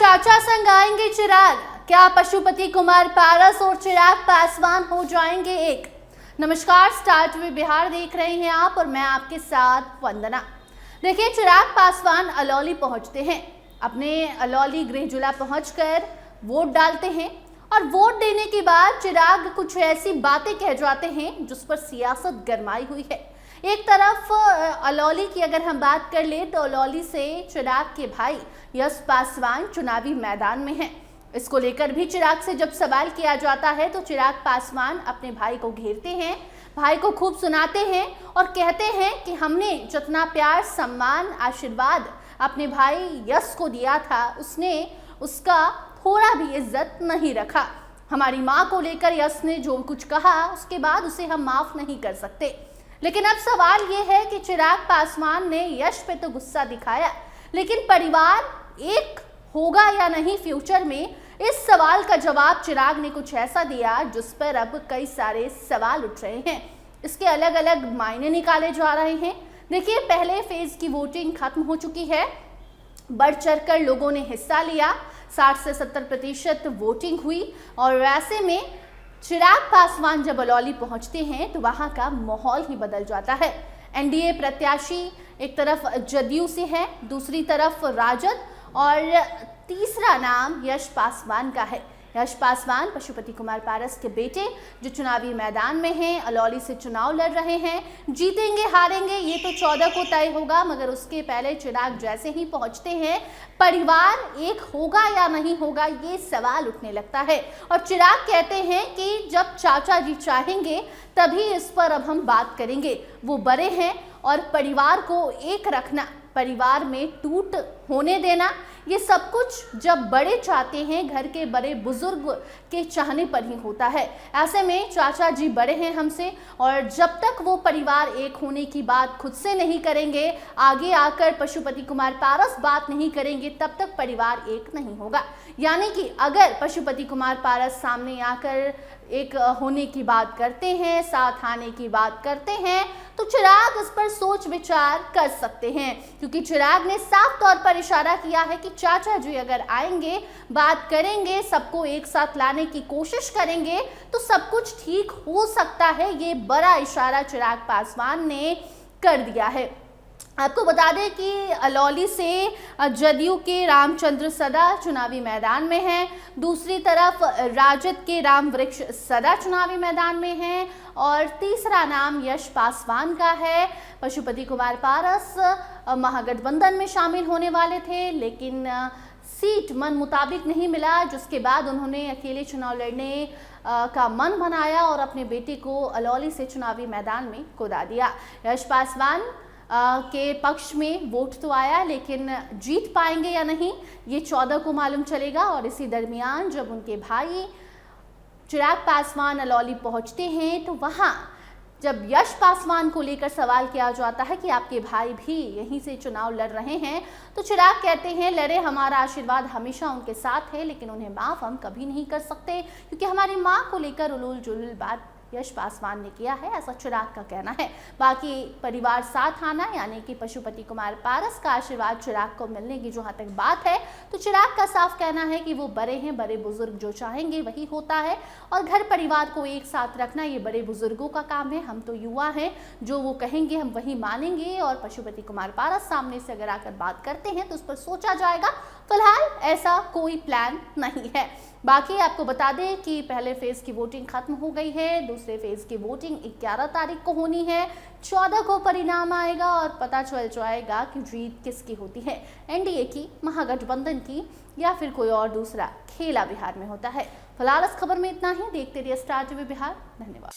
चाचा संग आएंगे चिराग, क्या पशुपति कुमार पारस और चिराग पासवान हो जाएंगे एक। नमस्कार, स्टार टीवी बिहार देख रहे हैं आप और मैं आपके साथ वंदना। देखिए, चिराग पासवान अलौली पहुंचते हैं, अपने अलौली गृह जिला पहुंचकर वोट डालते हैं और वोट देने के बाद चिराग कुछ ऐसी बातें कह जाते हैं जिस पर सियासत गरमाई हुई है। एक तरफ अलौली की अगर हम बात कर ले तो अलौली से चिराग के भाई यश पासवान चुनावी मैदान में हैं। इसको लेकर भी चिराग से जब सवाल किया जाता है तो चिराग पासवान अपने भाई को घेरते हैं, भाई को खूब सुनाते हैं और कहते हैं कि हमने जितना प्यार, सम्मान, आशीर्वाद अपने भाई यश को दिया था, उसने उसका थोड़ा भी इज्जत नहीं रखा। हमारी माँ को लेकर यश ने जो कुछ कहा उसके बाद उसे हम माफ नहीं कर सकते। लेकिन अब सवाल ये है कि चिराग पासवान ने यश पे तो गुस्सा दिखाया, लेकिन परिवार एक होगा या नहीं फ्यूचर में, इस सवाल का जवाब चिराग ने कुछ ऐसा दिया जिस पर अब कई सारे सवाल उठ रहे हैं। इसके अलग अलग मायने निकाले जा रहे हैं। देखिए, पहले फेज की वोटिंग खत्म हो चुकी है, बढ़ चढ़कर लोगों ने हिस्सा लिया, 60 से 70% वोटिंग हुई और वैसे में चिराग पासवान जब अलौली पहुंचते हैं तो वहां का माहौल ही बदल जाता है। एनडीए प्रत्याशी एक तरफ जदयू से है, दूसरी तरफ राजद और तीसरा नाम यश पासवान का है। यश पासवान पशुपति कुमार पारस के बेटे जो चुनावी मैदान में हैं, अलौली से चुनाव लड़ रहे हैं। जीतेंगे हारेंगे ये तो 14 को तय होगा, मगर उसके पहले चिराग जैसे ही पहुंचते हैं, परिवार एक होगा या नहीं होगा ये सवाल उठने लगता है। और चिराग कहते हैं कि जब चाचा जी चाहेंगे तभी इस पर अब हम बात करेंगे। वो बड़े हैं और परिवार को एक रखना, परिवार में टूट होने देना, ये सब कुछ जब बड़े चाहते हैं, घर के बड़े बुजुर्ग के चाहने पर ही होता है। ऐसे में चाचा जी बड़े हैं हमसे और जब तक वो परिवार एक होने की बात खुद से नहीं करेंगे, आगे आकर पशुपति कुमार पारस बात नहीं करेंगे, तब तक परिवार एक नहीं होगा। यानी कि अगर पशुपति कुमार पारस सामने आकर एक होने की बात करते हैं, साथ आने की बात करते हैं, तो चिराग इस पर सोच विचार कर सकते हैं, क्योंकि चिराग ने साफ तौर पर इशारा किया है कि चाचा जी अगर आएंगे, बात करेंगे, सबको एक साथ लाने की कोशिश करेंगे तो सब कुछ ठीक हो सकता है। ये बड़ा इशारा चिराग पासवान ने कर दिया है। आपको बता दें कि अलौली से जदयू के रामचंद्र सदा चुनावी मैदान में हैं, दूसरी तरफ राजद के रामवृक्ष सदा चुनावी मैदान में हैं और तीसरा नाम यश पासवान का है। पशुपति कुमार पारस महागठबंधन में शामिल होने वाले थे, लेकिन सीट मन मुताबिक नहीं मिला, जिसके बाद उन्होंने अकेले चुनाव लड़ने का मन बनाया और अपने बेटे को अलौली से चुनावी मैदान में कूदा दिया। यश पासवान के पक्ष में वोट तो आया, लेकिन जीत पाएंगे या नहीं ये 14 को मालूम चलेगा। और इसी दरमियान जब उनके भाई चिराग पासवान अलौली पहुंचते हैं तो वहां जब यश पासवान को लेकर सवाल किया जाता है कि आपके भाई भी यहीं से चुनाव लड़ रहे हैं, तो चिराग कहते हैं, लड़े, हमारा आशीर्वाद हमेशा उनके साथ है, लेकिन उन्हें माफ हम कभी नहीं कर सकते, क्योंकि हमारी माँ को लेकर उलूल जुलूल बात यश पासवान ने किया है, ऐसा चिराग का कहना है। बाकी परिवार साथ आना, यानी कि पशुपति कुमार पारस का आशीर्वाद चिराग को मिलने की जहां तक बात है, तो चिराग का साफ कहना है कि वो बड़े हैं, बड़े बुजुर्ग जो चाहेंगे वही होता है और घर परिवार को एक साथ रखना ये बड़े बुजुर्गों का काम है। हम तो युवा हैं, जो वो कहेंगे हम वही मानेंगे और पशुपति कुमार पारस सामने से अगर आकर बात करते हैं तो उस पर सोचा जाएगा। फिलहाल ऐसा कोई प्लान नहीं है। बाकी आपको बता दें कि पहले फेज की वोटिंग खत्म हो गई है, दूसरे फेज की वोटिंग 11 तारीख को होनी है, 14 को परिणाम आएगा और पता चल जाएगा कि जीत किसकी होती है, एनडीए की, महागठबंधन की या फिर कोई और दूसरा खेला बिहार में होता है। फिलहाल इस खबर में इतना ही। देखते रहिए स्टार टीवी बिहार। धन्यवाद।